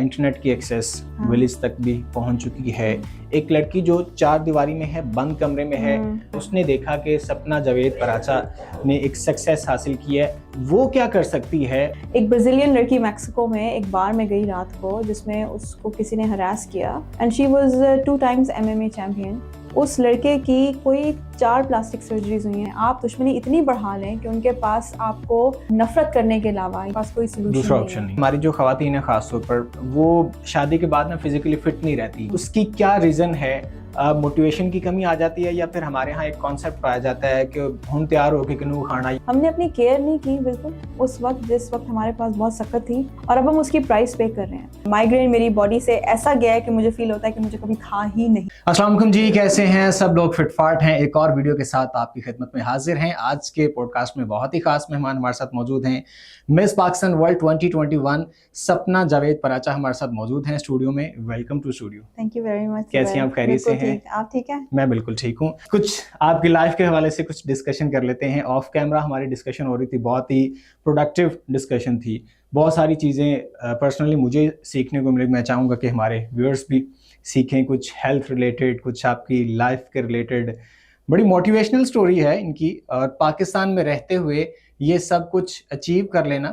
Internet की access village तक भी पहुंच चुकी है। एक लड़की जो 4 दीवारी में है, बंद कमरे में है, उसने देखा कि सपना जावेद पराचा ने एक सक्सेस हासिल की है, वो क्या कर सकती है। एक ब्राजीलियन लड़की मैक्सिको में एक बार में गई रात को, जिसमें उसको किसी ने हरास किया and she was 2 times MMA champion. उस लड़के की कोई 4 प्लास्टिक सर्जरीज हुई हैं। आप दुश्मनी इतनी बढ़ा लें कि उनके पास आपको नफरत करने के अलावा पास कोई सोल्यूशन दूसरा ऑप्शन नहीं। हमारी जो खवातीन है खासतौर पर, वो शादी के बाद ना फिजिकली फिट नहीं रहती। उसकी क्या रीज़न है? मोटिवेशन की कमी आ जाती है, या फिर हमारे यहाँ एक कॉन्सेप्ट पाया जाता है कि हम तैयार होकर किन्नू खाना। हमने अपनी केयर नहीं की बिल्कुल उस वक्त, जिस वक्त हमारे पास बहुत सख्त थी, और अब हम उसकी प्राइस पे कर रहे हैं। माइग्रेन मेरी बॉडी से ऐसा गया है कि मुझे फील होता है कि मुझे कभी था ही नहीं। अस्सलाम वालेकुम जी, कैसे हैं सब लोग? फिटफाट हैं। एक और वीडियो के साथ आपकी खिदमत में हाजिर हैं। आज के पॉडकास्ट में बहुत ही खास मेहमान हमारे साथ मौजूद हैं। मिस पाकिस्तान वर्ल्ड 2021 सपना जावेद पराचा हमारे साथ मौजूद हैं स्टूडियो में। Welcome to studio. Thank you very much. कैसी हैं आप? खैरियत से हैं? आप ठीक हैं? मैं बिल्कुल ठीक हूँ। कुछ आपकी लाइफ के हवाले से कुछ डिस्कशन कर लेते हैं। ऑफ कैमरा हमारी डिस्कशन हो रही थी, बहुत ही प्रोडक्टिव डिस्कशन थी। बहुत सारी चीज़ें पर्सनली मुझे सीखने को मिली। मैं चाहूँगा कि हमारे व्यूअर्स भी सीखें, कुछ हेल्थ रिलेटेड, कुछ आपकी लाइफ के रिलेटेड। बड़ी मोटिवेशनल स्टोरी है इनकी, और पाकिस्तान में रहते हुए ये सब कुछ अचीव कर लेना,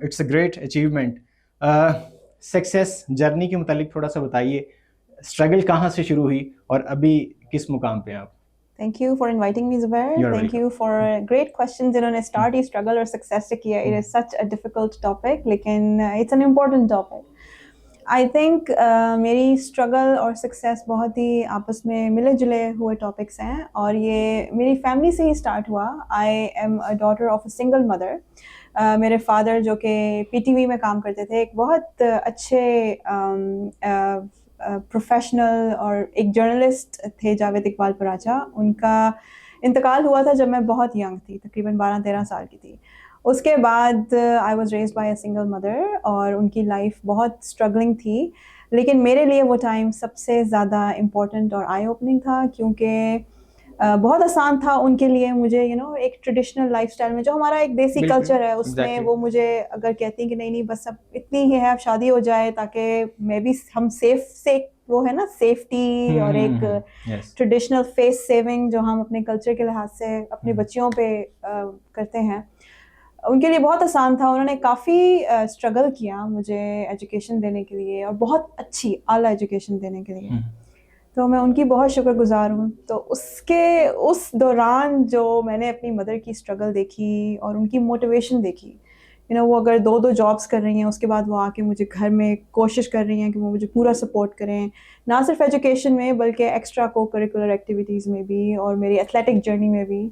it's a great achievement. Success journey के मुतालिक थोड़ा सा बताइए। स्ट्रगल कहाँ से शुरू हुई और अभी किस मुकाम पे आप? Thank you for inviting me, Zubair. Thank you for great questions. जिन्होंने start ही struggle और success से किया. It is such a difficult topic, लेकिन it's an important topic. I think मेरी struggle और success बहुत ही आपस में मिले जुले हुए topics हैं, और ये मेरी family से ही start हुआ. I am a daughter of a single mother. मेरे फादर जो कि PTV में काम करते थे, एक बहुत अच्छे प्रोफेशनल और एक जर्नलिस्ट थे, जावेद इकबाल पराचा। उनका इंतकाल हुआ था जब मैं बहुत यंग थी, तकरीबन 12-13 साल की थी। उसके बाद I was raised bye a single mother, और उनकी लाइफ बहुत स्ट्रगलिंग थी। लेकिन मेरे लिए वो टाइम सबसे ज़्यादा इम्पोर्टेंट और आई ओपनिंग था, क्योंकि बहुत आसान था उनके लिए मुझे एक ट्रेडिशनल लाइफस्टाइल में, जो हमारा एक देसी कल्चर है, उसमें वो मुझे अगर कहती कि नहीं बस अब इतनी ही है, अब शादी हो जाए, ताकि मैं भी हम से वो है ना सेफ्टी और एक ट्रेडिशनल फेस सेविंग जो हम अपने कल्चर के लिहाज से अपने बच्चियों पे करते हैं, उनके लिए बहुत आसान था। उन्होंने काफ़ी स्ट्रगल किया मुझे एजुकेशन देने के लिए, और बहुत अच्छी आला एजुकेशन देने के लिए। तो मैं उनकी बहुत शुक्रगुजार हूँ। तो उस दौरान जो मैंने अपनी मदर की स्ट्रगल देखी और उनकी मोटिवेशन देखी, वो अगर 2 जॉब्स कर रही हैं, उसके बाद वो आके मुझे घर में कोशिश कर रही हैं कि वो मुझे पूरा सपोर्ट करें, ना सिर्फ एजुकेशन में बल्कि एक्स्ट्रा को करिकुलर एक्टिविटीज़ में भी, और मेरी एथलेटिक जर्नी में भी।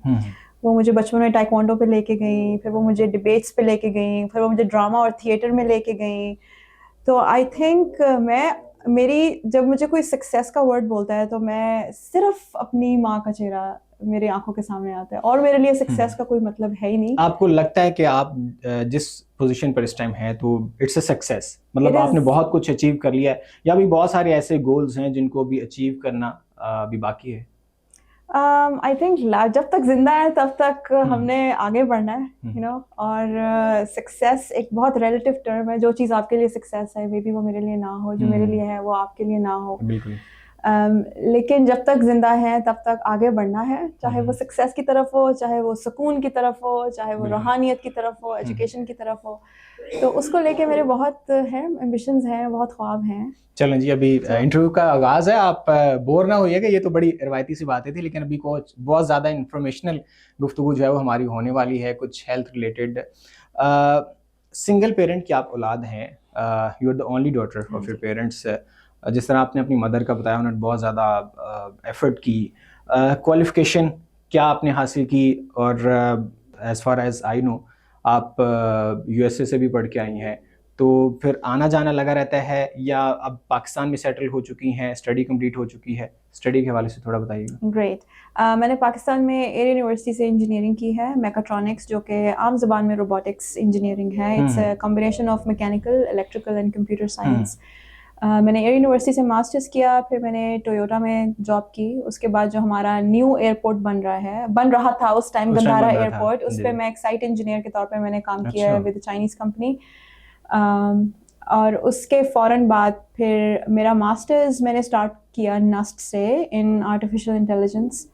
वो मुझे बचपन में टाइक्वांडो पे लेके गई, फिर वो मुझे डिबेट्स पे लेके गई, फिर वो मुझे ड्रामा और थिएटर में लेके गई। तो आई थिंक मेरी जब मुझे कोई सक्सेस का वर्ड बोलता है, तो मैं सिर्फ अपनी माँ का चेहरा मेरी आंखों के सामने आता है, और मेरे लिए सक्सेस का कोई मतलब है ही नहीं। आपको लगता है कि आप जिस पोजीशन पर इस टाइम हैं, तो इट्स अ सक्सेस, मतलब आपने बहुत कुछ अचीव कर लिया है, या भी बहुत सारे ऐसे गोल्स हैं जिनको भी अचीव करना अभी बाकी है? आई थिंक जब तक जिंदा है तब तक हमने आगे बढ़ना है, और सक्सेस एक बहुत रिलेटिव टर्म है। जो चीज़ आपके लिए सक्सेस है, मे बी वो मेरे लिए ना हो, जो मेरे लिए है वो आपके लिए ना हो। बिल्कुल। लेकिन जब तक जिंदा है तब तक आगे बढ़ना है, चाहे वो सक्सेस की तरफ हो, चाहे वो सुकून की तरफ हो, चाहे वो रूहानियत की तरफ हो, एजुकेशन की तरफ हो। तो उसको लेके मेरे बहुत हैं एम्बिशंस हैं, बहुत ख्वाब हैं। चलें जी, अभी इंटरव्यू का आगाज़ है, आप बोर ना होइएगा। ये तो बड़ी रवायती सी बातें थी, लेकिन अभी कुछ बहुत ज़्यादा इंफॉर्मेशनल गुफ्तगू जो है वो हमारी होने वाली है, कुछ हेल्थ रिलेटेड। सिंगल पेरेंट की आप औलाद हैं, you are the only daughter of your parents. जिस तरह आपने अपनी मदर का बताया, उन्होंने बहुत ज़्यादा एफर्ट की। क्वालिफ़िकेशन क्या आपने हासिल की? और as far as I know, आप USA से भी पढ़ के आई हैं, तो फिर आना जाना लगा रहता है, या अब पाकिस्तान में सेटल हो चुकी हैं, स्टडी कंप्लीट हो चुकी है? स्टडी के हवाले से थोड़ा बताइएगा। ग्रेट। मैंने पाकिस्तान में एयर यूनिवर्सिटी से इंजीनियरिंग की है, मैकाट्रॉनिक्स, जो कि आम ज़बान में रोबोटिक्स इंजीनियरिंग है। It's a combination of mechanical, electrical and computer science. मैंने एयर यूनिवर्सिटी से मास्टर्स किया, फिर मैंने टोयोटा में जॉब की। उसके बाद जो हमारा न्यू एयरपोर्ट बन रहा था उस टाइम, गंधारा एयरपोर्ट, उस पर मैं एक साइट इंजीनियर के तौर पे मैंने काम किया है विद चाइनीज़ कंपनी। और उसके फ़ौरन बाद फिर मेरा मास्टर्स मैंने स्टार्ट किया नस्ट से इन आर्टिफिशियल इंटेलिजेंस।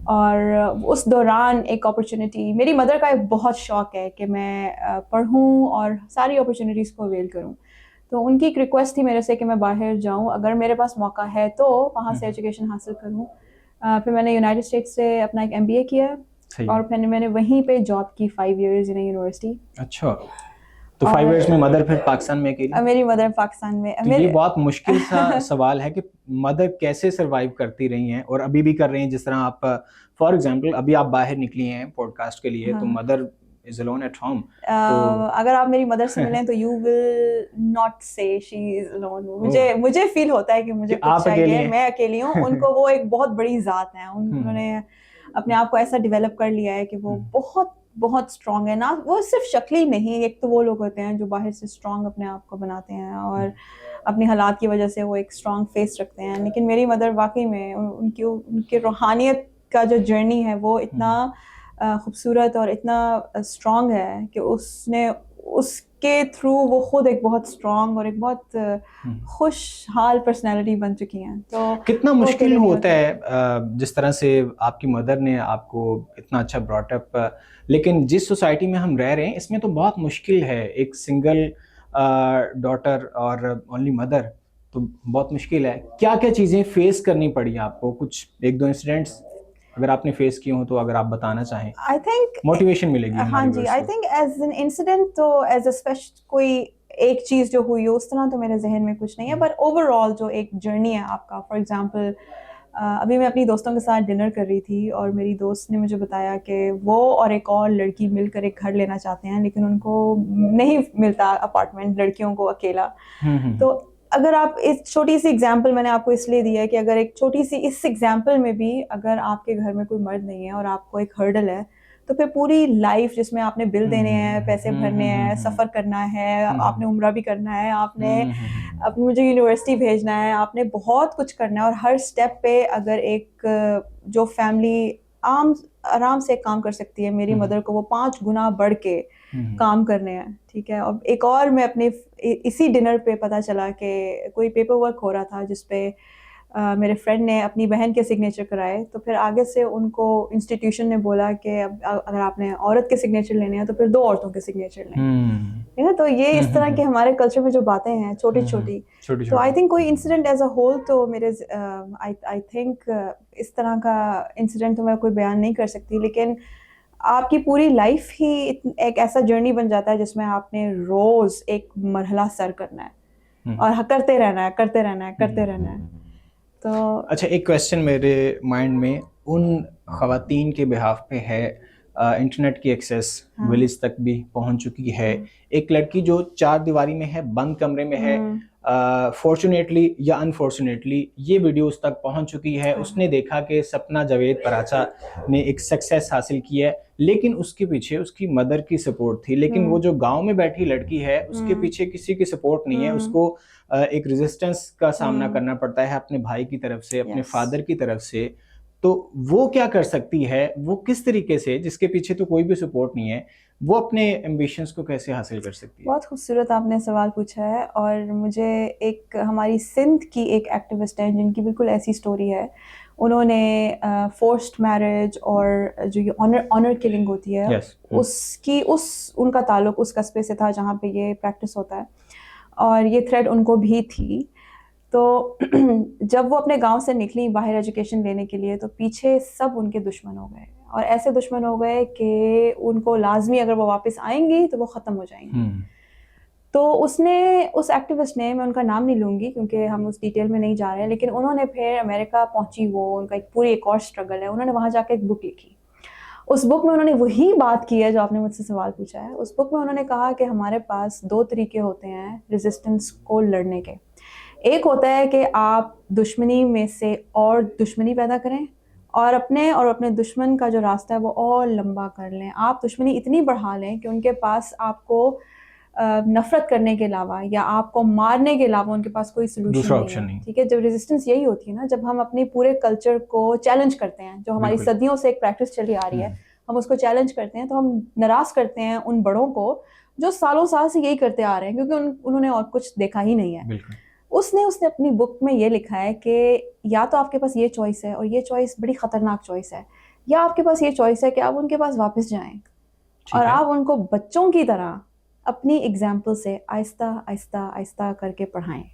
और उस दौरान एक अपॉर्चुनिटी, मेरी मदर का एक बहुत शौक़ है कि मैं पढ़ूं और सारी अपॉर्चुनिटीज़ को अवेल करूं। तो उनकी एक रिक्वेस्ट थी मेरे से कि मैं बाहर जाऊं, अगर मेरे पास मौका है तो वहाँ से एजुकेशन हासिल करूं। फिर मैंने यूनाइटेड स्टेट्स से अपना एक MBA किया और फिर मैंने वहीं पे जॉब की 5 इयर्स इन यूनिवर्सिटी। अच्छा, तो 5 इयर्स में मदर फिर पाकिस्तान में अकेली? मेरी मदर पाकिस्तान में। तो ये बहुत मुश्किल सा सवाल है कि मदर कैसे सरवाइव करती रही हैं और अभी भी कर रही हैं। जिस तरह आप फॉर एग्जांपल अभी आप बाहर निकली हैं पॉडकास्ट के लिए, तो mother is alone at home. अगर आप मेरी मदर से मिलें तो यू विल नॉट से शी इज अलोन। मुझे फील होता है कि मुझे कुछ चाहिए, मैं अकेली हूँ। उनको वो एक बहुत बड़ी ज़ात है, उन्होंने अपने आप को ऐसा डेवलप कर लिया है कि वो बहुत बहुत स्ट्रांग है ना। वो सिर्फ शक्ली नहीं, एक तो वो लोग होते हैं जो बाहर से स्ट्रांग अपने आप को बनाते हैं और अपनी हालात की वजह से वो एक स्ट्रांग फेस रखते हैं, लेकिन मेरी मदर वाकई में उनकी रूहानियत का जो जर्नी है वो इतना खूबसूरत और इतना स्ट्रांग है कि उसके थ्रू वो खुद एक बहुत स्ट्रांग और एक बहुत खुशहाल पर्सनैलिटी बन चुकी हैं। तो कितना मुश्किल होता है जिस तरह से आपकी मदर ने आपको इतना अच्छा ब्रॉट अप, लेकिन जिस सोसाइटी में हम रह रहे हैं इसमें तो बहुत मुश्किल है, एक सिंगल डॉटर और ओनली मदर, तो बहुत मुश्किल है। क्या क्या चीज़ें फेस करनी पड़ी आपको? कुछ एक दो इंसिडेंट्स अगर आपने फेस किए हो तो अगर आप बताना चाहें, आई थिंक मोटिवेशन मिलेगी। हाँ जी, I think as an incident तो एज अ स्पेशल कोई एक चीज़ जो हुई हो उस तरह तो मेरे जहन में कुछ नहीं है, बट ओवरऑल जो एक जर्नी है आपका, फॉर एग्जांपल अभी मैं अपनी दोस्तों के साथ डिनर कर रही थी और मेरी दोस्त ने मुझे बताया कि वो और एक और लड़की मिलकर एक घर लेना चाहते हैं, लेकिन उनको नहीं मिलता अपार्टमेंट लड़कियों को अकेला। तो अगर आप इस छोटी सी एग्जांपल मैंने आपको इसलिए दी है कि अगर एक छोटी सी इस एग्जांपल में भी अगर आपके घर में कोई मर्द नहीं है और आपको एक हर्डल है, तो फिर पूरी लाइफ जिसमें आपने बिल देने हैं, पैसे भरने हैं, सफ़र करना है, आपने उम्रा भी करना है, आपने अपनी मुझे यूनिवर्सिटी भेजना है, आपने बहुत कुछ करना है और हर स्टेप पे अगर एक जो फैमिली आराम से काम कर सकती है, मेरी मदर को वो 5 गुना बढ़ के काम करने हैं, ठीक है। और एक और मैं अपने इसी डिनर पे पता चला कि कोई पेपर वर्क हो रहा था जिसपे मेरे फ्रेंड ने अपनी बहन के सिग्नेचर कराए, तो फिर आगे से उनको इंस्टीट्यूशन ने बोला कि अगर आपने औरत के सिग्नेचर लेने हैं तो फिर 2 औरतों के सिग्नेचर लें, ठीक है। तो ये इस तरह के हमारे कल्चर में जो बातें हैं छोटी छोटी, तो आई थिंक कोई इंसिडेंट एज अ होल तो मेरे आई थिंक इस तरह का इंसिडेंट तो मैं कोई बयान नहीं कर सकती, लेकिन आपकी पूरी लाइफ ही एक ऐसा जर्नी बन जाता है जिसमें आपने रोज़ एक मरहला सर करना है और करते रहना है, करते रहना है, करते रहना है। तो अच्छा, एक क्वेश्चन मेरे माइंड में उन ख़वातीन के बिहाफ पे है, इंटरनेट की एक्सेस विलेज तक भी पहुंच चुकी है। एक लड़की जो 4 दीवारी में है, बंद कमरे में है, फॉर्चुनेटली या अनफॉर्चुनेटली ये वीडियो उस तक पहुंच चुकी है। उसने देखा कि सपना जावेद पराचा ने एक सक्सेस हासिल की है, लेकिन उसके पीछे उसकी मदर की सपोर्ट थी। लेकिन वो जो गांव में बैठी लड़की है उसके पीछे किसी की सपोर्ट नहीं है, उसको एक रेजिस्टेंस का सामना करना पड़ता है अपने भाई की तरफ से, अपने फादर की तरफ से। तो वो क्या कर सकती है, वो किस तरीके से, जिसके पीछे तो कोई भी सपोर्ट नहीं है, वो अपने एम्बिशंस को कैसे हासिल कर सकती है? बहुत खूबसूरत आपने सवाल पूछा है। और मुझे एक हमारी सिंध की एक एक्टिविस्ट है जिनकी बिल्कुल ऐसी स्टोरी है। उन्होंने फोर्स्ड मैरिज और जो ये ऑनर किलिंग होती है उनका ताल्लुक उस कस्बे से था जहाँ पे ये प्रैक्टिस होता है, और ये थ्रेड उनको भी थी। तो जब वो अपने गांव से निकली बाहर एजुकेशन लेने के लिए, तो पीछे सब उनके दुश्मन हो गए, और ऐसे दुश्मन हो गए कि उनको लाजमी अगर वो वापस आएंगी तो वो ख़त्म हो जाएंगी। तो उस एक्टिविस्ट ने, मैं उनका नाम नहीं लूँगी क्योंकि हम उस डिटेल में नहीं जा रहे हैं, लेकिन उन्होंने फिर अमेरिका पहुँची, वो उनका एक और स्ट्रगल है। उन्होंने वहाँ जाकर एक बुक लिखी। उस बुक में उन्होंने वही बात की है जो आपने मुझसे सवाल पूछा है। उस बुक में उन्होंने कहा कि हमारे पास 2 तरीके होते हैं रेजिस्टेंस को लड़ने के। एक होता है कि आप दुश्मनी में से और दुश्मनी पैदा करें और अपने दुश्मन का जो रास्ता है वो और लंबा कर लें। आप दुश्मनी इतनी बढ़ा लें कि उनके पास आपको नफरत करने के अलावा या आपको मारने के अलावा उनके पास कोई सोल्यूशन नहीं है, ठीक है। जब रेजिस्टेंस यही होती है ना, जब हम अपने पूरे कल्चर को चैलेंज करते हैं, जो हमारी सदियों से एक प्रैक्टिस चली आ रही है, हम उसको चैलेंज करते हैं, तो हम नाराज़ करते हैं उन बड़ों को, जो सालों साल से यही करते आ रहे हैं, क्योंकि उन्होंने और कुछ देखा ही नहीं है। बिल्कुल। उसने अपनी बुक में ये लिखा है कि या तो आपके पास ये चॉइस है, और ये चॉइस बड़ी खतरनाक चॉइस है, या आपके पास ये चॉइस है कि आप उनके पास वापस जाएं और आप उनको बच्चों की तरह अपनी एग्जाम्पल से आहिस्ता आहिस्ता आहिस्ता करके पढ़ाएं।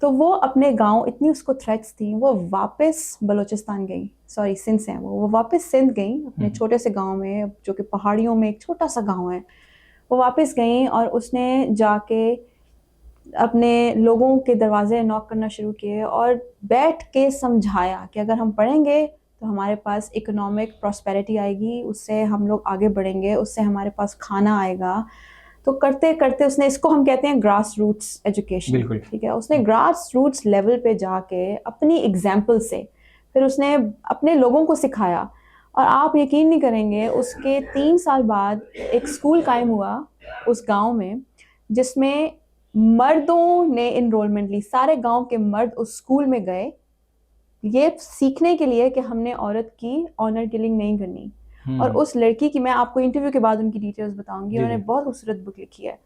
तो वो अपने गांव, इतनी उसको थ्रेट्स थी, वो वापस बलूचिस्तान गई, सॉरी सिंध से है वो वापस सिंध गई, अपने छोटे से गांव में जो कि पहाड़ियों में एक छोटा सा गांव है। वो वापस गई और उसने जाके अपने लोगों के दरवाजे नॉक करना शुरू किए और बैठ के समझाया कि अगर हम पढ़ेंगे तो हमारे पास इकोनॉमिक प्रॉस्पेरिटी आएगी, उससे हम लोग आगे बढ़ेंगे, उससे हमारे पास खाना आएगा। तो करते करते उसने, इसको हम कहते हैं ग्रास रूट्स एजुकेशन, ठीक है। उसने ग्रास रूट्स लेवल पे जाके अपनी एग्जाम्पल से फिर उसने अपने लोगों को सिखाया, और आप यकीन नहीं करेंगे, उसके 3 साल बाद एक स्कूल कायम हुआ उस गांव में, जिसमें मर्दों ने इनरोलमेंट ली। सारे गांव के मर्द उस स्कूल में गए ये सीखने के लिए कि हमने औरत की ऑनर किलिंग नहीं करनी। और उस लड़की की, मैं आपको इंटरव्यू के बाद उनकी डिटेल्स बताऊंगी, उन्होंने बहुत खूबसूरत बुक लिखी है।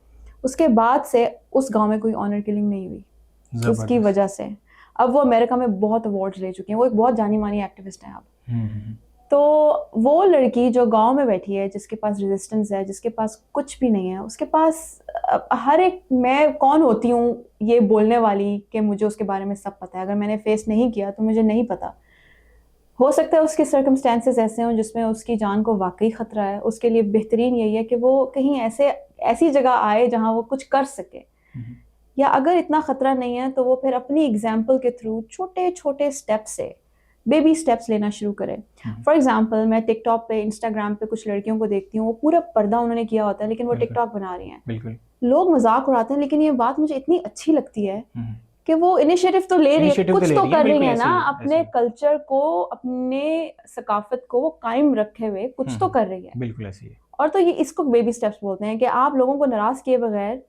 उसके बाद से उस गांव में कोई ऑनर किलिंग नहीं हुई उसकी वजह से। अब वो अमेरिका में बहुत अवार्ड्स ले चुकी हैं, वो एक बहुत जानी मानी एक्टिविस्ट हैं अब। तो वो लड़की जो गांव में बैठी है, जिसके पास रेजिस्टेंस है, जिसके पास कुछ भी नहीं है, उसके पास हर एक, मैं कौन होती हूँ ये बोलने वाली कि मुझे उसके बारे में सब पता है, अगर मैंने फेस नहीं किया तो मुझे नहीं पता। हो सकता है उसके सर्कमस्टेंसेस ऐसे हों जिसमें उसकी जान को वाकई खतरा है। उसके लिए बेहतरीन यही है कि वो कहीं ऐसी जगह आए जहाँ वो कुछ कर सके, या अगर इतना खतरा नहीं है तो वो फिर अपनी एग्जाम्पल के थ्रू छोटे छोटे स्टेप से, बेबी स्टेप्स लेना शुरू करें। फॉर एग्जाम्पल, मैं टिकटॉक पे, इंस्टाग्राम पे कुछ लड़कियों को देखती हूँ, वो पूरा पर्दा उन्होंने किया होता है, लेकिन वो टिकटॉक बना रही हैं। लोग मजाक उड़ाते हैं, लेकिन ये बात मुझे इतनी अच्छी लगती है कि वो इनिशिएटिव तो ले रही है, कुछ तो कर रही है ना, अपने कल्चर को, अपने सकाफत को वो कायम रखे हुए कुछ तो कर रही है। बिल्कुल ऐसी है। और तो ये, इसको बेबी स्टेप्स बोलते हैं कि आप लोगों को नाराज किए बगैर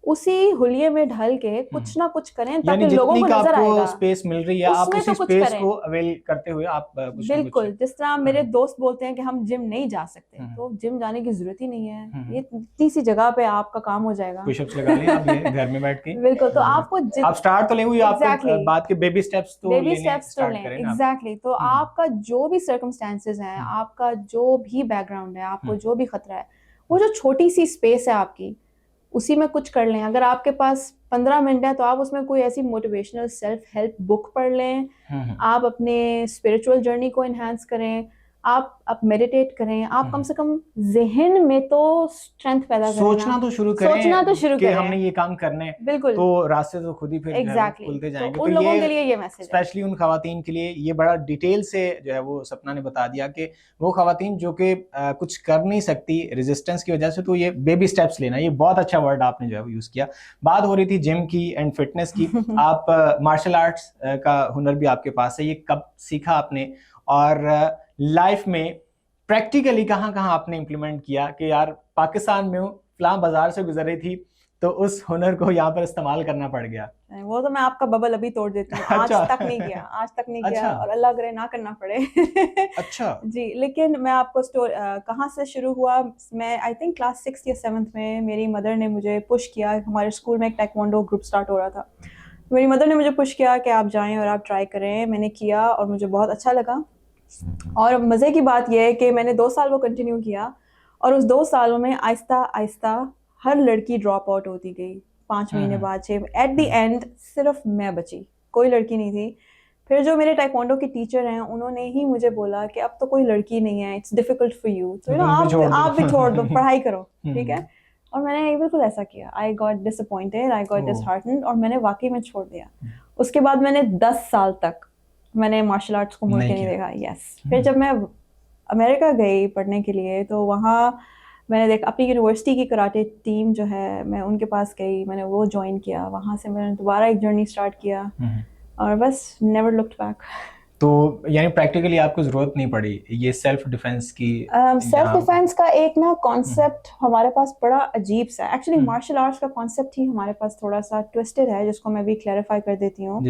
उसी हुलिये में ढल के कुछ ना कुछ करें, ताकि लोगों को नजर आएगा स्पेस मिल रही है, आप उसी स्पेस को अवेल करते हुए आप कुछ बिल्कुल। जिस तरह मेरे दोस्त बोलते हैं कि हम जिम नहीं जा सकते, तो जिम जाने की जरूरत ही नहीं है, ये इतनी सी जगह पे आपका काम हो जाएगा, पुशअप्स लगा लें आप ये घर में बैठ के। बिल्कुल। तो आपको आप स्टार्ट तो लें, हुई आपको बात के बेबी स्टेप्स तो लें। एग्जैक्टली। तो आपका जो भी सर्कमस्टेंसेस हैं, आपका जो भी बैकग्राउंड है, आपको जो भी खतरा है, वो जो छोटी सी स्पेस है आपकी, उसी में कुछ कर लें। अगर आपके पास 15 मिनट है तो आप उसमें कोई ऐसी मोटिवेशनल सेल्फ हेल्प बुक पढ़ लें, आप अपने स्पिरिचुअल जर्नी को एनहांस करें, आप मेडिटेट करें, आप कम से कम ज़हन में तो स्ट्रेंथ पैदा करें, सोचना तो शुरू करें कि हमने ये काम करना है। बिल्कुल। तो रास्ते तो खुद ही फिर खुलते जाएंगे। तो उन लोगों के लिए ये मैसेज है, स्पेशली उन खवातीन के लिए ये बड़ा डिटेल से जो है वो सपना ने बता दिया कि वो खवातीन जो कि कुछ कर नहीं सकती रेजिस्टेंस की वजह से, तो ये बेबी स्टेप्स लेना, ये बहुत अच्छा वर्ड आपने जो है वो यूज किया। बात हो रही थी जिम की एंड फिटनेस की। आप मार्शल आर्ट्स का हुनर भी आपके पास है, ये कब सीखा आपने, और लाइफ में प्रैक्टिकली कहाँ कहाँ आपने इम्प्लीमेंट किया कि यार पाकिस्तान में हूँ, फलां बाजार से गुजर रही थी तो उस हुनर को यहाँ पर इस्तेमाल करना पड़ गया? वो तो मैं आपका बबल अभी तोड़ देती हूँ। आज तक नहीं किया, और अल्लाह करे ना करना पड़े। अच्छा जी। लेकिन मैं आपको कहाँ से शुरू हुआ, मैं आई थिंक क्लास 6 या 7 में मेरी मदर ने मुझे पुश किया। हमारे स्कूल में एक taekwondo ग्रुप स्टार्ट हो रहा था, मेरी मदर ने मुझे पुश किया कि आप जाएं और आप ट्राई करें। मैंने किया और मुझे बहुत अच्छा लगा, और मज़े की बात यह है कि मैंने 2 साल वो कंटिन्यू किया, और उस 2 सालों में आहिस्ता आहिस्ता हर लड़की ड्रॉप आउट होती गई। 5 महीने बाद 6, एट द एंड सिर्फ मैं बची, कोई लड़की नहीं थी। फिर जो मेरे टाइकोंडो के टीचर हैं, उन्होंने ही मुझे बोला कि अब तो कोई लड़की नहीं है, इट्स डिफिकल्ट फॉर यू, तो आप भी छोड़ दो, पढ़ाई करो, ठीक है। और मैंने बिल्कुल ऐसा किया। I got disappointed, I got disheartened, और मैंने वाकई में छोड़ दिया। उसके बाद मैंने 10 साल तक मैंने मार्शल आर्ट्स को मुड़ के नहीं देखा। यस। फिर जब मैं अमेरिका गई पढ़ने के लिए, तो वहाँ मैंने देखा अपनी यूनिवर्सिटी की कराटे टीम जो है, मैं उनके पास गई, मैंने वो ज्वाइन किया। वहाँ से मैंने दोबारा एक जर्नी स्टार्ट किया, और बस नेवर लुक्ड बैक। तो यानी प्रैक्टिकली आपको जरूरत नहीं पड़ी ये सेल्फ डिफेंस की? सेल्फ डिफेंस का एक ना कॉन्सेप्ट हमारे पास बड़ा अजीब सा, एक्चुअली मार्शल आर्ट्स का कॉन्सेप्ट ही हमारे पास थोड़ा सा ट्विस्टेड है, जिसको मैं भी क्लैरिफाई कर देती हूँ।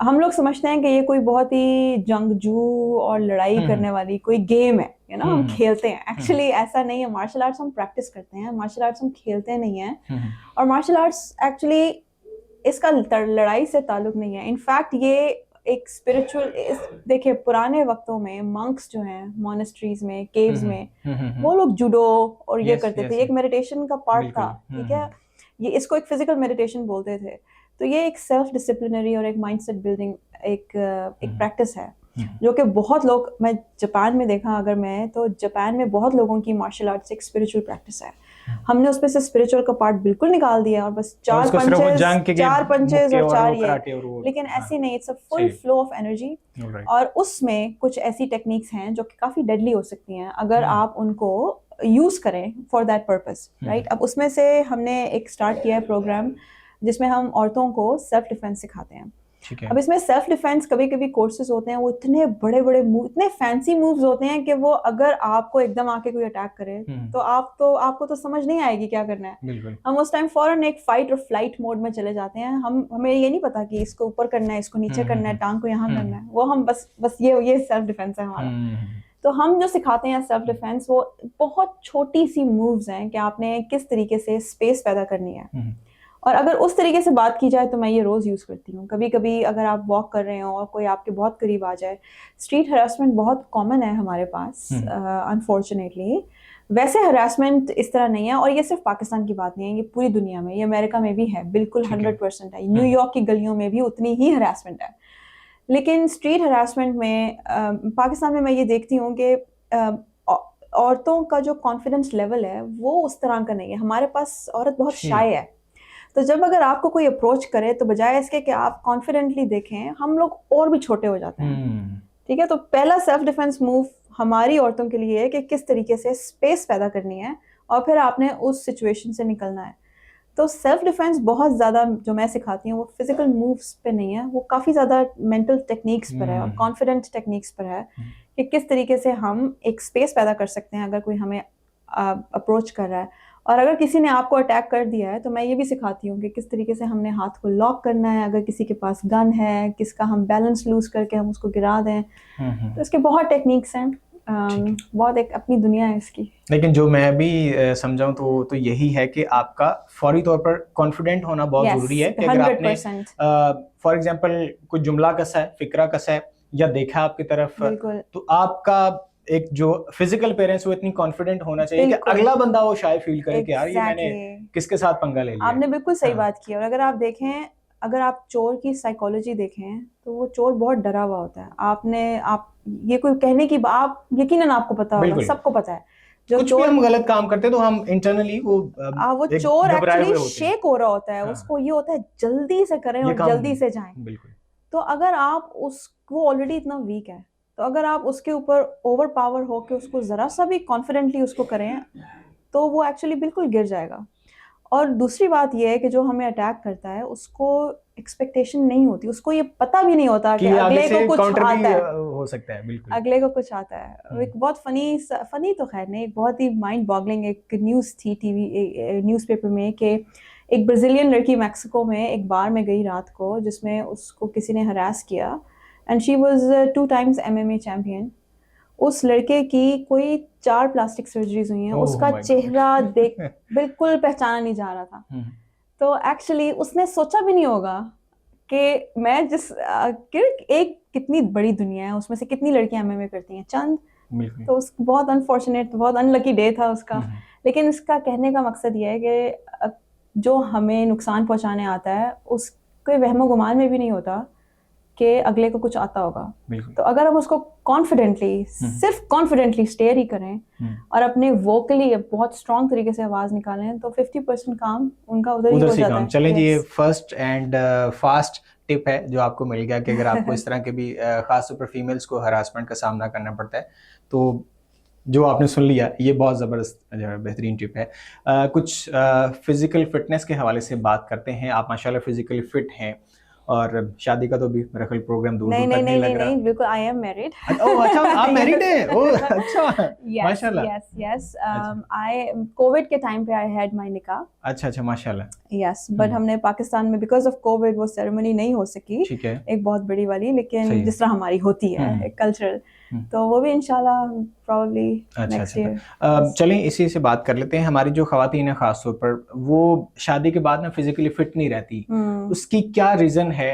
हम लोग समझते हैं कि ये कोई बहुत ही जंगजू और लड़ाई करने वाली कोई गेम है, हम खेलते हैं। एक्चुअली ऐसा नहीं है। मार्शल आर्ट्स हम प्रैक्टिस करते हैं, मार्शल आर्ट्स हम खेलते नहीं हैं। और मार्शल आर्ट्स एक्चुअली इसका लड़ाई से ताल्लुक नहीं है। इनफैक्ट ये एक स्पिरिचुअल, देखिए पुराने वक्तों में मंक्स जो हैं मोनेस्ट्रीज में, केव्स में, वो लोग जूडो और ये करते थे। एक मेडिटेशन का पार्ट था, ठीक है। ये इसको एक फिजिकल मेडिटेशन बोलते थे। तो ये एक सेल्फ डिसिप्लिनरी और एक माइंडसेट बिल्डिंग एक प्रैक्टिस है, जो कि बहुत लोग, मैं जापान में देखा अगर मैं, तो जापान में बहुत लोगों की मार्शल आर्ट्स एक स्पिरिचुअल प्रैक्टिस है। हमने उसमें से स्पिरिचुअल का पार्ट बिल्कुल निकाल दिया और बस चार पंचेस और चार ये, लेकिन ऐसी नहीं, it's a full flow of energy. और उसमें कुछ ऐसी टेक्निक्स हैं जो कि काफी डेडली हो सकती हैं अगर आप उनको यूज करें फॉर दैट पर्पस, राइट। अब उसमें से हमने एक स्टार्ट किया है प्रोग्राम जिसमें हम औरतों को सेल्फ डिफेंस सिखाते हैं। अब इसमें सेल्फ डिफेंस कभी कभी कोर्सेज होते हैं, वो इतने बड़े बड़े मूव, इतने फैंसी मूव्स होते हैं कि वो अगर आपको एकदम आके कोई अटैक करे तो आपको तो समझ नहीं आएगी क्या करना है। हम उस टाइम फौरन एक फाइट और फ्लाइट मोड में चले जाते हैं। हमें ये नहीं पता कि इसको ऊपर करना है, इसको नीचे करना है, टांग को यहाँ करना है, वो हम बस ये सेल्फ डिफेंस है हमारा। तो हम जो सिखाते हैं सेल्फ डिफेंस, वो बहुत छोटी सी मूव्स हैं कि आपने किस तरीके से स्पेस पैदा करनी है। और अगर उस तरीके से बात की जाए तो मैं ये रोज़ यूज़ करती हूँ। कभी कभी अगर आप वॉक कर रहे हो और कोई आपके बहुत करीब आ जाए, स्ट्रीट हरासमेंट बहुत कॉमन है हमारे पास अनफॉर्चुनेटली। वैसे हरासमेंट इस तरह नहीं है, और ये सिर्फ पाकिस्तान की बात नहीं है, ये पूरी दुनिया में, ये अमेरिका में भी है, बिल्कुल 100% है। न्यूयॉर्क की गलियों में भी उतनी ही हरासमेंट है। लेकिन स्ट्रीट हरासमेंट में पाकिस्तान में मैं ये देखती हूँ कि औरतों का जो कॉन्फिडेंस लेवल है वो उस तरह का नहीं है। हमारे पास औरत बहुत शाय है। तो जब अगर आपको कोई अप्रोच करे तो बजाय इसके कि आप कॉन्फिडेंटली देखें, हम लोग और भी छोटे हो जाते हैं। ठीक है, तो पहला सेल्फ डिफेंस मूव हमारी औरतों के लिए है कि किस तरीके से स्पेस पैदा करनी है और फिर आपने उस सिचुएशन से निकलना है। तो सेल्फ डिफेंस बहुत ज़्यादा जो मैं सिखाती हूँ वो फिजिकल मूव्स पे नहीं है, वो काफ़ी ज़्यादा मेंटल टेक्निक्स पर है और कॉन्फिडेंट टेक्निक्स पर है कि किस तरीके से हम एक स्पेस पैदा कर सकते हैं अगर कोई हमें अप्रोच कर रहा है। और अगर किसी ने आपको अटैक कर दिया है तो मैं ये भी सिखाती हूँ कि किस तरीके से हमने हाथ को लॉक करना है। अगर किसी के पास गन है, किसका हम बैलेंस लूज करके हम उसको गिरा दें, तो इसके बहुत टेक्निक्स हैं। बहुत एक अपनी दुनिया है इसकी। लेकिन जो मैं भी समझाऊं तो यही है कि आपका फौरी तौर पर कॉन्फिडेंट होना बहुत जरूरी है कि अगर आपने फॉर एग्जांपल कुछ जुमला कसा है, फिक्रा कसा है या देखा आपकी तरफ, तो आपका एक जो फिजिकल पेरेंट्स वो इतनी कॉन्फिडेंट होना चाहिए कि अगला बंदा वो शायद फील करे कि यार ये मैंने किसके साथ पंगा ले लिया। आपने बिल्कुल सही बात की। और अगर आप देखें, अगर आप चोर की साइकोलॉजी देखें तो वो चोर बहुत डरा हुआ होता है। आप ये कोई कहने की आप यकीनन आपको पता होगा, सबको पता है, जो कुछ भी हम गलत काम करते तो हम इंटरनली वो चोर एक्चुअली शेक हो रहा होता है। उसको ये होता है जल्दी से करें और जल्दी से जाएं। तो अगर आप उसको ऑलरेडी इतना वीक है, तो अगर आप उसके ऊपर ओवर पावर हो के उसको ज़रा सा भी कॉन्फिडेंटली उसको करें तो वो एक्चुअली बिल्कुल गिर जाएगा। और दूसरी बात ये है कि जो हमें अटैक करता है उसको एक्सपेक्टेशन नहीं होती, उसको ये पता भी नहीं होता कि अगले को कुछ आता है, हो सकता है बिल्कुल अगले को कुछ आता है। एक बहुत फनी तो खैर नहीं, एक बहुत ही माइंड बॉगलिंग एक न्यूज़ थी टीवी न्यूज़पेपर में कि एक ब्राज़ीलियन लड़की मैक्सिको में एक बार में गई रात को, जिसमें उसको किसी ने हरास किया and she was 2 times MMA champion. उस लड़के की कोई 4 प्लास्टिक सर्जरीज हुई हैं। उसका चेहरा देख बिल्कुल पहचाना नहीं जा रहा था। तो एक्चुअली उसने सोचा भी नहीं होगा कि मैं एक कितनी बड़ी दुनिया है, उसमें से कितनी लड़कियां MMA करती हैं, चंद। तो बहुत अनफॉर्चुनेट, बहुत अनलकी डे था उसका। लेकिन इसका कहने का मकसद ये है कि जो हमें नुकसान पहुंचाने आता है उसके वहमो गुमान में भी नहीं होता कि अगले को कुछ आता होगा। तो अगर हम उसको कॉन्फिडेंटली, सिर्फ कॉन्फिडेंटली स्टेयर ही करें और अपने वोकली बहुत स्ट्रॉन्ग तरीके से आवाज निकालें तो 50% काम उनका उधर ही हो जाता है। चलें जी, ये फर्स्ट एंड फास्ट टिप है जो आपको मिल गया कि अगर आपको इस तरह के भी खासतौर पर फीमेल्स को हरासमेंट का सामना करना पड़ता है तो जो आपने सुन लिया ये बहुत ज़बरदस्त बेहतरीन टिप है। कुछ फिज़िकल फिटनेस के हवाले से बात करते हैं। आप माशाल्लाह फिज़िकली फिट हैं और शादी का तो भी मेरा ख्याल प्रोग्राम दूर नहीं दूर नहीं तक नहीं नहीं लग रहा। नहीं, बिल्कुल आई एम मैरिड। ओह अच्छा, आप मैरिड हैं? ओह अच्छा, यस माशाल्लाह। यस यस, अच्छा आई कोविड के टाइम पे आई हैड माय निकाह। अच्छा अच्छा, माशाल्लाह। यस, बट हमने पाकिस्तान में बिकॉज ऑफ कोविड वो सेरेमनी नहीं हो सकी, ठीक है, एक बहुत बड़ी वाली, लेकिन सही है। जिस तरह हमारी होती है हम्म, एक कल्चरल, हम्म। तो वो भी इंशाल्लाह प्रोबब्ली अच्छा नेक्स्ट अच्छा, ईयर। चलें इसी से बात कर लेते हैं। हमारी जो ख़वातीन है ख़ास तौर पर, वो शादी के बाद ना फिजिकली फिट नहीं रहती, उसकी क्या रीज़न है?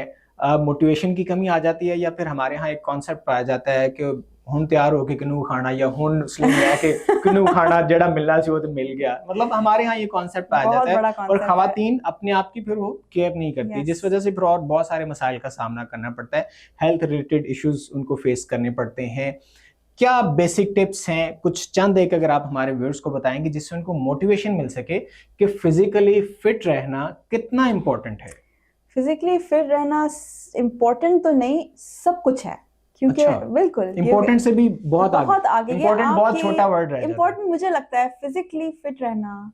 मोटिवेशन की कमी आ जाती है, या फिर हमारे यहाँ एक कॉन्सेप्ट पाया जाता है कि हुन तैयार होके किनू खाना, या हुन स्लिम रह के किनू खाना, जेड़ा मिलना सी वो तो मिल गया, मतलब हमारे यहाँ ये कॉन्सेप्ट पाया बहुत जाता है। बड़ा और कॉन्सेप्ट है। ख़वातीन अपने आप की फिर वो केयर नहीं करती, जिस यस वजह से फिर और बहुत सारे मसाइल का सामना करना पड़ता है, हेल्थ रिलेटेड इश्यूज उनको फेस करने पड़ते हैं। क्या बेसिक टिप्स हैं, कुछ चंद एक अगर आप हमारे व्यूअर्स को बताएंगे जिससे उनको मोटिवेशन मिल सके कि फिजिकली फिट रहना कितना इम्पोर्टेंट है? फिजिकली फिट रहना इम्पोर्टेंट तो नहीं, सब कुछ है, क्योंकि अच्छा, बिल्कुल इम्पोर्टेंट से भी बहुत आगे। बहुत आगे ये इम्पोर्टेंट बहुत आपकी छोटा वर्ड रह जाता है। इम्पोर्टेंट मुझे लगता है फिजिकली फिट रहना,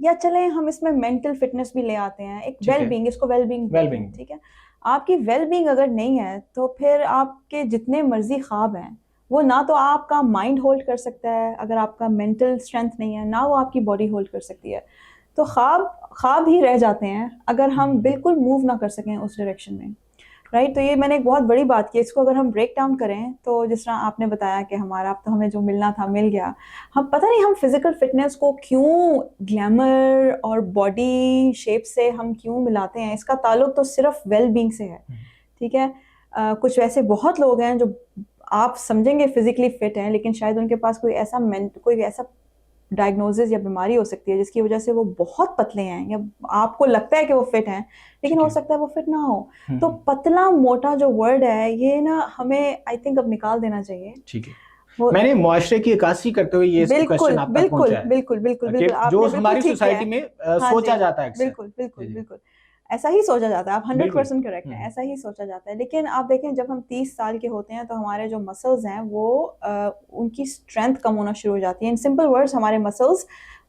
या चलें हम इसमें मेंटल फिटनेस भी ले आते हैं, एक ठीक है। वेल बीइंग, इसको वेल बीइंग Well-being। ठीक है। आपकी वेल बीइंग अगर नहीं है तो फिर आपके जितने मर्जी ख्वाब हैं वो ना तो आपका माइंड होल्ड कर सकता है, अगर आपका मेंटल स्ट्रेंथ नहीं है ना वो आपकी बॉडी होल्ड कर सकती है, तो ख्वाब ख्वाब ही रह जाते हैं अगर हम बिल्कुल मूव ना कर सकें उस डायरेक्शन में, राइट। तो ये मैंने एक बहुत बड़ी बात की, इसको अगर हम ब्रेक डाउन करें तो जिस तरह आपने बताया कि हमारा अब तो हमें जो मिलना था मिल गया, हम पता नहीं हम फिजिकल फिटनेस को क्यों ग्लैमर और बॉडी शेप से हम क्यों मिलाते हैं, इसका ताल्लुक तो सिर्फ वेल बीइंग से है, ठीक है। कुछ वैसे बहुत लोग हैं जो आप समझेंगे फिजिकली फिट हैं, लेकिन शायद उनके पास कोई ऐसा डायग्नोसिस या बीमारी हो सकती है जिसकी वजह से वो बहुत पतले हैं, या आपको लगता है कि वो फिट हैं लेकिन हो सकता है वो फिट ना हो। तो पतला मोटा जो वर्ड है ये ना हमें आई थिंक अब निकाल देना चाहिए। ठीक है, मैंने मुआशरे की अक्कासी करते हुए ये क्वेश्चन आप तक पहुंचा है। बिल्कुल बिल्कुल बिल्कुल, जो आपने हमारी बिल्कुल ठीक किया सोसाइटी है। में हाँ सोचा जी, जाता है अक्सर। बिल्कुल बिल्कुल बिल्कुल ऐसा ही सोचा जाता है, आप 100% करेक्ट हैं, हम्म। ऐसा ही सोचा जाता है। लेकिन आप देखें जब हम 30 साल के होते हैं तो हमारे जो मसल्स हैं वो उनकी स्ट्रेंथ कम होना शुरू हो जाती है। इन सिंपल वर्ड्स हमारे मसल्स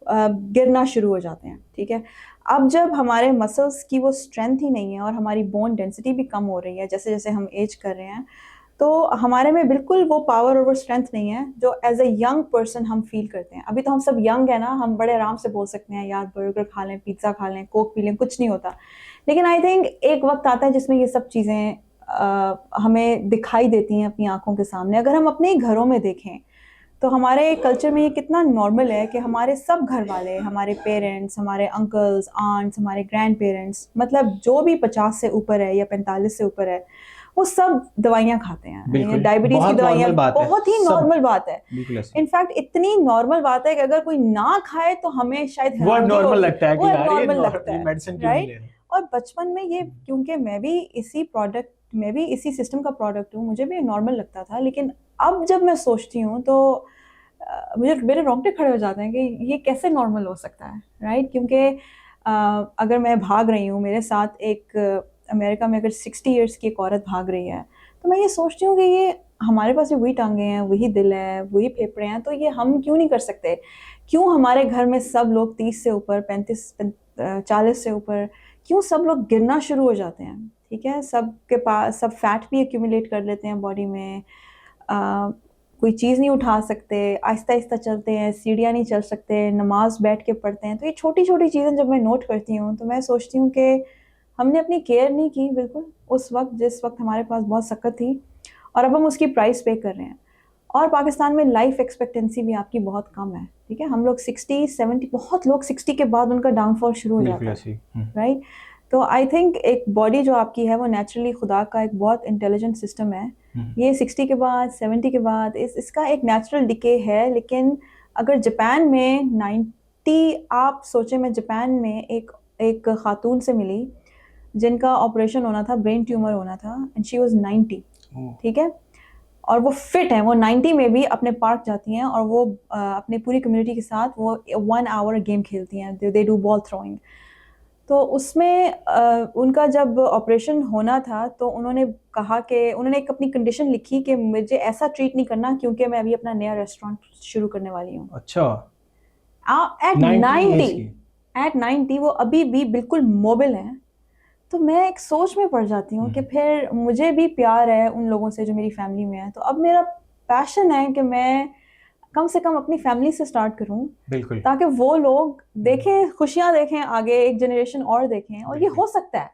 गिरना शुरू हो जाते हैं, ठीक है। अब जब हमारे मसल्स की वो स्ट्रेंथ ही नहीं है और हमारी बोन डेंसिटी भी कम हो रही है जैसे जैसे हम एज कर रहे हैं, तो हमारे में बिल्कुल वो पावर और वो स्ट्रेंथ नहीं है जो एज ए यंग पर्सन हम फील करते हैं। अभी तो हम सब यंग है ना, हम बड़े आराम से बोल सकते हैं यार बर्गर खा लें, पिज्ज़ा खा लें, कोक पी लें, कुछ नहीं होता। लेकिन आई थिंक एक वक्त आता है जिसमें ये सब चीज़ें हमें दिखाई देती हैं अपनी आंखों के सामने। अगर हम अपने घरों में देखें तो हमारे कल्चर में ये कितना नॉर्मल है कि हमारे सब घर वाले, हमारे पेरेंट्स, हमारे अंकल्स, आंट्स, हमारे ग्रैंड पेरेंट्स, मतलब जो भी 50 से ऊपर है या 45 से ऊपर है, वो सब दवाइयाँ खाते हैं, डायबिटीज की दवाइयाँ, बहुत ही नॉर्मल बात है। इनफैक्ट इतनी नॉर्मल बात है कि अगर कोई ना खाए तो हमें शायद नॉर्मल लगता है, नॉर्मल लगता है, राइट। और बचपन में ये, क्योंकि मैं भी इसी सिस्टम का प्रोडक्ट हूँ, मुझे भी नॉर्मल लगता था। लेकिन अब जब मैं सोचती हूँ तो मुझे मेरे रोंगटे खड़े हो जाते हैं कि ये कैसे नॉर्मल हो सकता है, राइट। क्योंकि अगर मैं भाग रही हूँ, मेरे साथ एक अमेरिका में अगर 60 इयर्स की एक औरत भाग रही है, तो मैं ये सोचती हूँ कि ये हमारे पास वही टांगे हैं, वही दिल है, वही फेफड़े हैं, तो ये हम क्यों नहीं कर सकते? क्यों हमारे घर में सब लोग 30 से ऊपर, 40 से ऊपर, क्यों सब लोग गिरना शुरू हो जाते हैं? ठीक है, सबके पास सब फैट भी एक्यूमुलेट कर लेते हैं बॉडी में, कोई चीज़ नहीं उठा सकते, आहिस्ता आहिस्ता चलते हैं, सीढ़ियाँ नहीं चल सकते, नमाज बैठ के पढ़ते हैं। तो ये छोटी छोटी चीज़ें जब मैं नोट करती हूँ तो मैं सोचती हूँ कि हमने अपनी केयर नहीं की बिल्कुल उस वक्त, जिस वक्त हमारे पास बहुत सख्त थी, और अब हम उसकी प्राइस पे कर रहे हैं। और पाकिस्तान में लाइफ एक्सपेक्टेंसी भी आपकी बहुत कम है, ठीक है। हम लोग 60-70, बहुत लोग 60 के बाद उनका डाउनफॉल शुरू हो जाता है, राइट। तो आई थिंक एक बॉडी जो आपकी है वो नेचुरली खुदा का एक बहुत इंटेलिजेंट सिस्टम है। ये 60 के बाद, 70 के बाद इसका एक नेचुरल डिके है। लेकिन अगर जापान में 90, आप सोचें, मैं जापान में एक खातून से मिली जिनका ऑपरेशन होना था, ब्रेन ट्यूमर होना था, एंड शी वाज 90, ठीक है। और वो फिट हैं, वो 90 में भी अपने पार्क जाती हैं और वो अपने पूरी कम्युनिटी के साथ वो 1 आवर गेम खेलती हैं, दे डू बॉल थ्रोइंग। तो उसमें उनका जब ऑपरेशन होना था तो उन्होंने कहा कि उन्होंने एक अपनी कंडीशन लिखी कि मुझे ऐसा ट्रीट नहीं करना क्योंकि मैं अभी अपना नया रेस्टोरेंट शुरू करने वाली हूँ। अच्छा, एट 90 वो अभी भी बिल्कुल मोबिल हैं। तो मैं एक सोच में पड़ जाती हूँ कि फिर मुझे भी प्यार है उन लोगों से जो मेरी फैमिली में है, तो अब मेरा पैशन है कि मैं कम से कम अपनी फैमिली से स्टार्ट करूँ, बिल्कुल ताकि वो लोग देखें, खुशियाँ देखें, आगे एक जनरेशन और देखें, और ये हो सकता है,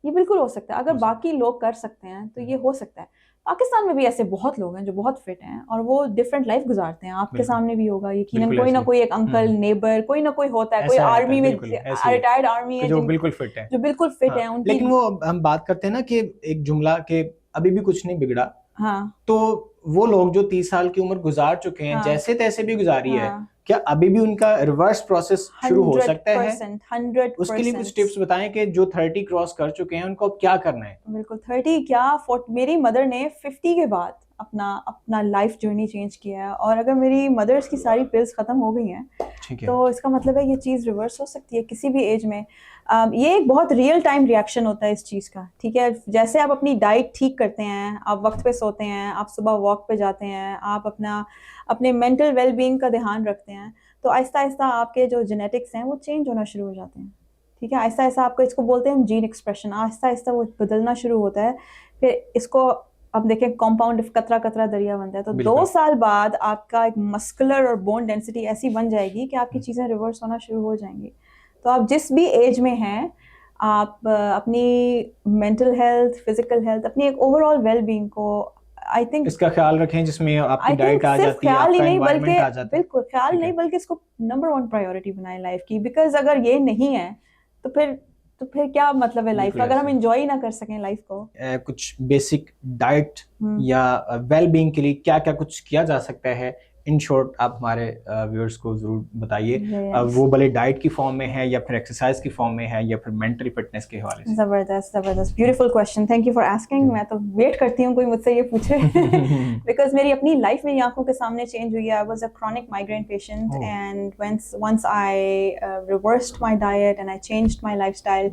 ये बिल्कुल हो सकता है। अगर बाकी लोग कर सकते हैं तो ये हो सकता है। पाकिस्तान में भी ऐसे बहुत लोग हैं जो बहुत फिट हैं और वो डिफरेंट लाइफ गुजारते हैं। आपके सामने भी होगा यकीनन, कोई ना कोई एक अंकल, नेबर, कोई ना कोई होता है, कोई आर्मी में, रिटायर्ड आर्मी है, जो बिल्कुल फिट है, जो बिल्कुल फिट है उनकी। लेकिन वो हम बात करते हैं ना कि एक जुमला के अभी भी कुछ नहीं बिगड़ा, हाँ, तो वो लोग जो 30 साल की उम्र गुजार चुके हैं, जैसे तैसे भी गुजारी है, क्या अभी भी उनका रिवर्स प्रोसेस शुरू हो सकता है? 100%। उसके लिए कुछ टिप्स बताएं कि जो 30 क्रॉस कर चुके हैं उनको अब क्या करना है? बिल्कुल, 30 क्या, मेरी मदर ने 50 के बाद अपना लाइफ जर्नी चेंज किया है, और अगर मेरी मदर्स की सारी पिल्स खत्म हो गई हैं, तो इसका मतलब है ये चीज़ रिवर्स हो सकती है किसी भी एज में। ये एक बहुत रियल टाइम रिएक्शन होता है इस चीज़ का, ठीक है। जैसे आप अपनी डाइट ठीक करते हैं, आप वक्त पे सोते हैं, आप सुबह वॉक पे जाते हैं, आप अपने मेंटल वेलबींग का ध्यान रखते हैं, तो आहिस्ता आहिस्ता आपके जो जेनेटिक्स हैं वो चेंज होना शुरू हो जाते हैं, ठीक है। आहिस्ता आहिस्ता आपको, इसको बोलते हैं हम जीन एक्सप्रेशन, आहिस्ता आहिस्ता वो बदलना शुरू होता है। फिर इसको अब देखें, कंपाउंड, कतरा कतरा दरिया बनता है, तो 2 साल बाद आपका एक मस्कुलर और बोन डेंसिटी ऐसी बन जाएगी कि आपकी चीज़ें रिवर्स होना शुरू हो जाएंगी। तो आप जिस भी एज में हैं, आप अपनी मेंटल हेल्थ, फिजिकल हेल्थ, अपनी एक ओवरऑल वेलबींग को, आई थिंक, इसका ख्याल रखें, जिसमें आपकी डाइट आ जाती है, आपका एनवायरनमेंट आ जाता है। बिल्कुल ख्याल नहीं, बल्कि इसको नंबर 1 प्रायोरिटी बनाएं लाइफ की, बिकॉज अगर ये नहीं है तो फिर क्या मतलब है लाइफ का, अगर हम एंजॉय ही ना कर सकें लाइफ को। कुछ बेसिक डाइट या वेलबींग के लिए क्या क्या कुछ किया जा सकता है, इन शॉर्ट आप हमारे व्यूअर्स को जरूर बताइए। वो भले डाइट की फॉर्म में है या फिर एक्सरसाइज की फॉर्म में है या फिर मेंटल फिटनेस के हवाले से। जबरदस्त, beautiful question, thank you for asking. मैं तो वेट करती हूँ कोई मुझसे ये पूछे, बिकॉज मेरी अपनी लाइफ मेरी आंखों के सामने चेंज हुई है। I was a chronic migraine patient, and once I reversed my diet and I changed my lifestyle,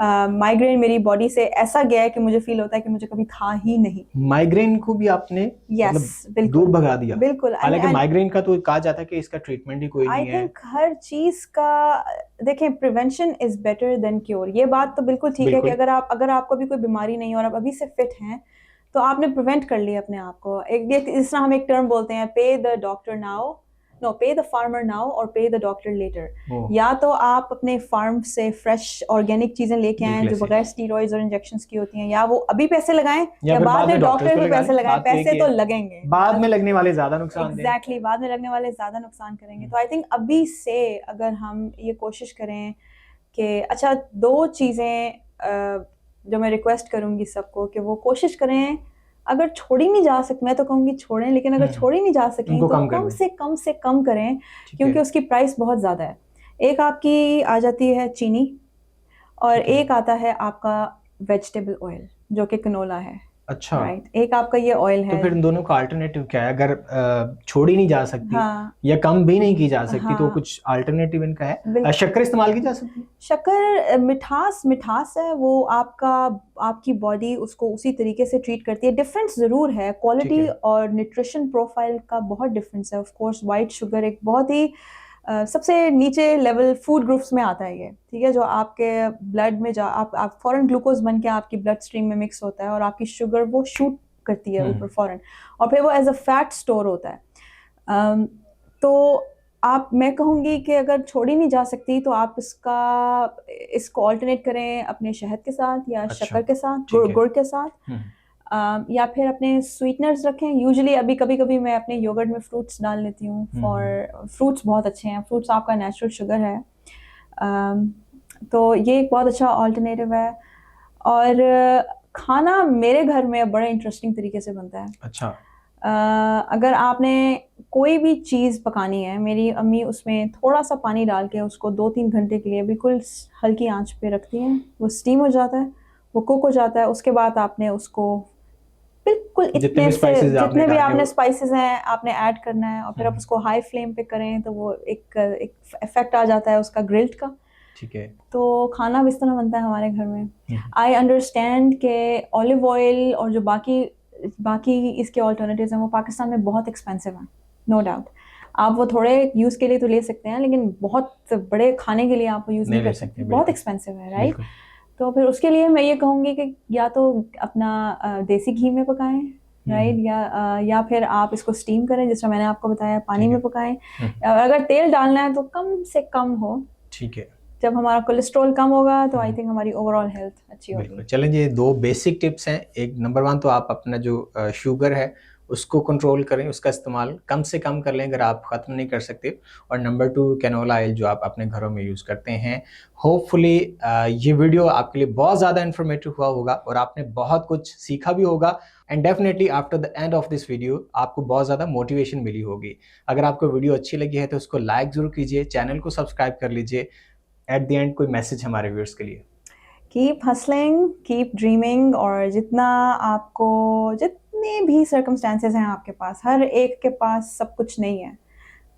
migraine मेरी बॉडी से ऐसा गया है कि मुझे फील होता है कि मुझे कभी था ही नहीं। माइग्रेन को भी आपने बिल्कुल दूर भगा दिया? बिल्कुल। हालांकि माइग्रेन का तो कहा जाता है कि इसका ट्रीटमेंट ही कोई नहीं है। आई थिंक हर चीज का, देखें, prevention is better than cure, ये बात तो बिल्कुल ठीक है कि अगर आपको भी कोई बीमारी नहीं है और आप अभी से फिट हैं, तो आपने प्रिवेंट कर लिया अपने आप को। इस तरह हम एक टर्म बोलते हैं, पे द डॉक्टर नाउ, नो, पे द फार्मर नाउ और पे द डॉक्टर लेटर। या तो आप अपने फार्म से फ्रेश ऑर्गेनिक चीजें लेके आएं जो बगैर स्टीरॉइड्स और इंजेक्शंस की होती हैं, या वो अभी पैसे लगाएं या बाद में डॉक्टर को पैसे लगाएं। पैसे तो लगेंगे, बाद में लगने वाले ज्यादा नुकसान। एग्जैक्टली, बाद में लगने वाले ज्यादा नुकसान करेंगे। तो आई थिंक अभी से अगर हम ये कोशिश करें कि, अच्छा, 2 चीजें जो मैं रिक्वेस्ट करूंगी सबको कि वो कोशिश करें, अगर छोड़ी नहीं जा सकती, मैं तो कहूँगी छोड़ें, लेकिन अगर छोड़ी नहीं जा सकें तो कम से कम करें, क्योंकि उसकी प्राइस बहुत ज़्यादा है। एक आपकी आ जाती है चीनी, और एक आता है आपका वेजिटेबल ऑयल जो कि कनोला है। अच्छा, राइट। एक आपका ये ऑयल है। तो फिर इन दोनों का अल्टरनेटिव क्या है? अगर छोड़ी नहीं जा सकती, या कम भी नहीं की जा सकती, तो कुछ अल्टरनेटिव इनका है? शक्कर इस्तेमाल की जा सकती है? शक्कर मिठास है, वो आपकी बॉडी उसको उसी तरीके से ट्रीट करती है। डिफरेंस जरूर है, क्वालिटी और न्यूट्रिशन प्रोफाइल का बहुत डिफरेंस है। ऑफ कोर्स वाइट शुगर एक बहुत ही सबसे नीचे लेवल फूड ग्रुप्स में आता है ये, ठीक है, जो आपके ब्लड में आप फॉरन ग्लूकोज बन के आपकी ब्लड स्ट्रीम में मिक्स होता है, और आपकी शुगर वो शूट करती है ऊपर फॉरन, और फिर वो एज अ फैट स्टोर होता है। तो मैं कहूँगी कि अगर छोड़ी नहीं जा सकती तो आप इसको ऑल्टरनेट करें अपने शहद के साथ, या शक्कर के साथ, गुड़ के साथ, या फिर अपने स्वीटनर्स रखें। यूजुअली अभी कभी कभी मैं अपने योगर्ट में फ्रूट्स डाल लेती हूँ, फ्रूट्स बहुत अच्छे हैं, फ्रूट्स आपका नेचुरल शुगर है। तो ये एक बहुत अच्छा ऑल्टरनेटिव है। और खाना मेरे घर में बड़े इंटरेस्टिंग तरीके से बनता है। अच्छा। अगर आपने कोई भी चीज़ पकानी है, मेरी अम्मी उसमें थोड़ा सा पानी डाल के उसको 2-3 घंटे के लिए बिल्कुल हल्की आंच पे रखती हैं, वो स्टीम हो जाता है, वो कुक हो जाता है। उसके बाद आपने उसको बिल्कुल जितने भी आपने स्पाइसेस हैं आपने ऐड करना है, और फिर आप उसको हाई फ्लेम पे करें तो वो एक इफेक्ट आ जाता है उसका ग्रिल्ड का। ठीक है, तो खाना इस तरह बनता है हमारे घर में। आई अंडरस्टैंड के ऑलिव ऑयल और जो बाकी इसके ऑल्टरनेटिव्स हैं वो पाकिस्तान में बहुत एक्सपेंसिव हैं, नो डाउट। आप वो थोड़े यूज़ के लिए तो ले सकते हैं, लेकिन बहुत बड़े खाने के लिए आप वो यूज़ नहीं कर सकते, बहुत एक्सपेंसिव है, राइट। तो फिर उसके लिए मैं ये कहूँगी कि या तो अपना देसी घी में पकाएं, राइट, या फिर आप इसको स्टीम करें, जिस तरह मैंने आपको बताया, पानी ठीक है। में पकाएं। अगर तेल डालना है तो कम से कम हो। ठीक है। जब हमारा कोलेस्ट्रॉल कम होगा तो आई थिंक हमारी ओवरऑल हेल्थ अच्छी होगी। बिल्कुल। चलें, ये 2 बेसिक टिप्स हैं। एक नंबर 1 तो आप अपना जो शुगर है उसको कंट्रोल करें, उसका इस्तेमाल कम से कम कर लें अगर आप ख़त्म नहीं कर सकते। और नंबर 2 कैनोला ऑयल जो आप अपने घरों में यूज़ करते हैं। होपफुली ये वीडियो आपके लिए बहुत ज़्यादा इन्फॉर्मेटिव हुआ होगा और आपने बहुत कुछ सीखा भी होगा। And definitely after the end of this video आपको बहुत ज़्यादा मोटिवेशन मिली होगी। अगर आपको वीडियो अच्छी लगी है तो उसको लाइक ज़रूर कीजिए, चैनल को सब्सक्राइब कर लीजिए। एट द एंड कोई मैसेज हमारे व्यूअर्स के लिए? कीप हसलिंग, कीप ड्रीमिंग, और जितने भी सर्कमस्टांसेस हैं आपके पास, हर एक के पास सब कुछ नहीं है।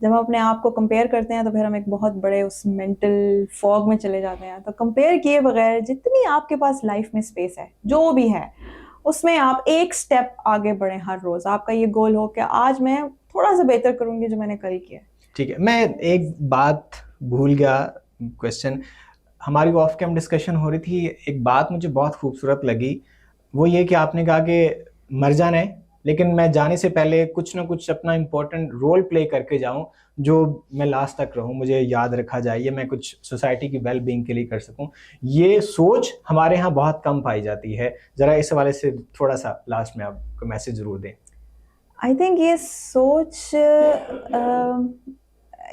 जब हम अपने आप को कंपेयर करते हैं तो फिर हम एक बहुत बड़े उस मेंटल फॉग में चले जाते हैं। तो कंपेयर किए बगैर जितनी आपके पास लाइफ में स्पेस है, जो भी है, उसमें आप एक स्टेप आगे बढ़ें हर रोज़। आपका ये गोल हो कि आज मैं थोड़ा सा बेहतर करूँगी जो मैंने कल किया। ठीक है। मैं एक बात भूल गया क्वेश्चन। हमारी ऑफ कैम डिस्कशन हो रही थी, एक बात मुझे बहुत खूबसूरत लगी। वो ये कि आपने कहा कि मर जाना है लेकिन मैं जाने से पहले कुछ ना कुछ अपना इम्पोर्टेंट रोल प्ले करके जाऊं जो मैं लास्ट तक रहूं, मुझे याद रखा जाए, ये मैं कुछ सोसाइटी की वेल बीइंग के लिए कर सकूं। ये सोच हमारे यहाँ बहुत कम पाई जाती है। ज़रा इस हवाले से थोड़ा सा लास्ट में आप मैसेज ज़रूर दें। आई थिंक ये सोच,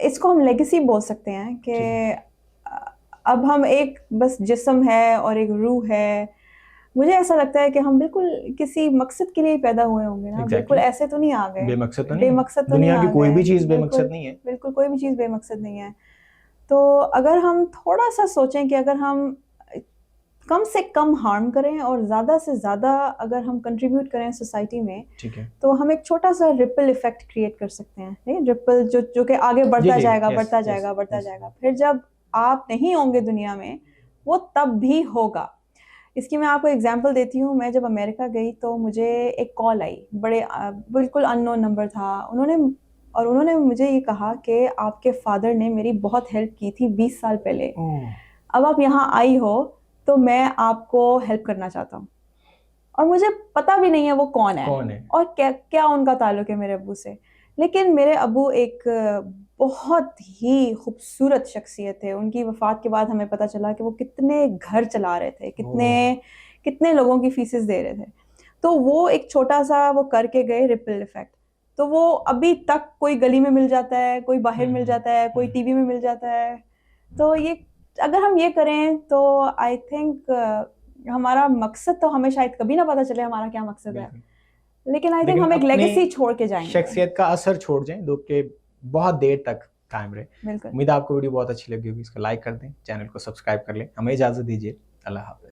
इसको हम लेगेसी बोल सकते हैं कि अब हम एक बस जिस्म है और एक रूह है। मुझे ऐसा लगता है कि हम बिल्कुल किसी मकसद के लिए पैदा हुए होंगे ना। बिल्कुल ऐसे तो नहीं आ गए, बेमकसद तो बेमकसद तो दुनिया नहीं की कोई भी चीज़ बिल्कुल, बेमकसद नहीं है। बिल्कुल कोई भी चीज़ बेमकसद नहीं है। तो अगर हम थोड़ा सा सोचें कि अगर हम कम से कम हार्म करें और ज़्यादा से ज़्यादा अगर हम कंट्रीब्यूट करें सोसाइटी में, ठीक है, तो हम एक छोटा सा रिपल इफेक्ट क्रिएट कर सकते हैं। नहीं, रिपल जो कि आगे बढ़ता जाएगा, बढ़ता जाएगा, बढ़ता जाएगा। फिर जब आप नहीं होंगे दुनिया में, वो तब भी होगा। इसकी मैं आपको एग्जांपल देती हूँ। मैं जब अमेरिका गई तो मुझे एक कॉल आई, बिल्कुल अननोन नंबर था। उन्होंने मुझे ये कहा कि आपके फादर ने मेरी बहुत हेल्प की थी 20 साल पहले। अब आप यहाँ आई हो तो मैं आपको हेल्प करना चाहता हूँ। और मुझे पता भी नहीं है वो कौन है और क्या उनका ताल्लुक है मेरे अब्बू से। लेकिन मेरे अब्बू एक बहुत ही खूबसूरत शख्सियत थे। उनकी वफ़ात के बाद हमें पता चला कि वो कितने घर चला रहे थे, कितने लोगों की फीसेस दे रहे थे। तो वो एक छोटा सा वो करके गए रिपल इफेक्ट। तो वो अभी तक कोई गली में मिल जाता है, कोई बाहर मिल जाता है, कोई टीवी में मिल जाता है। तो ये अगर हम ये करें तो आई थिंक हमारा मकसद तो हमें शायद कभी ना पता चले हमारा क्या मकसद है, लेकिन आई थिंक हम एक लेगेसी छोड़ के जाएंगे, शख्सियत का असर छोड़ जाएं जो कि बहुत देर तक कायम रहे। बिल्कुल। उम्मीद आपको वीडियो बहुत अच्छी लगी होगी। इसको लाइक कर दें, चैनल को सब्सक्राइब कर लें। हमें इजाज़त दीजिए। अल्लाह हाफ़िज़।